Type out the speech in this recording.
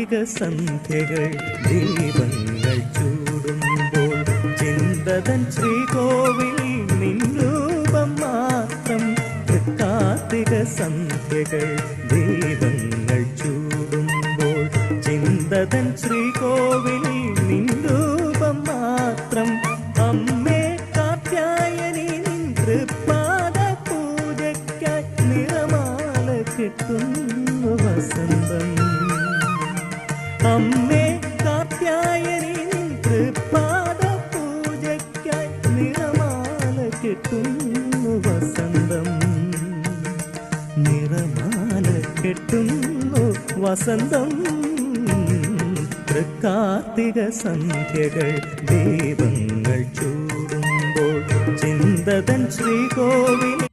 കാർത്തിക സന്ധ്യകൾ ദീപങ്ങൾ ചൂടുമ്പോൾ ചിന്തതൻ ശ്രീകോവിൽ നിൻരൂപം മാത്രം. കാർത്തിക സന്ധ്യകൾ ദീപങ്ങൾ ചൂടുമ്പോൾ ചിന്തതൻ ശ്രീകോവിൽ നിൻരൂപം മാത്രം. അമ്മേ കാർത്യായനി നിൻ തൃപ്പാദ പൂജയ്ക്കായി നിറമാല കെട്ടുന്നു വസന്തം. അമ്മേ കാർത്യായനി നിൻ തൃപ്പാദ പൂജയ്ക്കായി നിറമാല കെട്ടുന്നു വസന്തം. നിറമാല കെട്ടുന്നു വസന്തം. കാർത്തിക സന്ധ്യകൾ ദീപങ്ങൾ ചൂടുമ്പോൾ ചിന്തതൻ ശ്രീകോവിൽ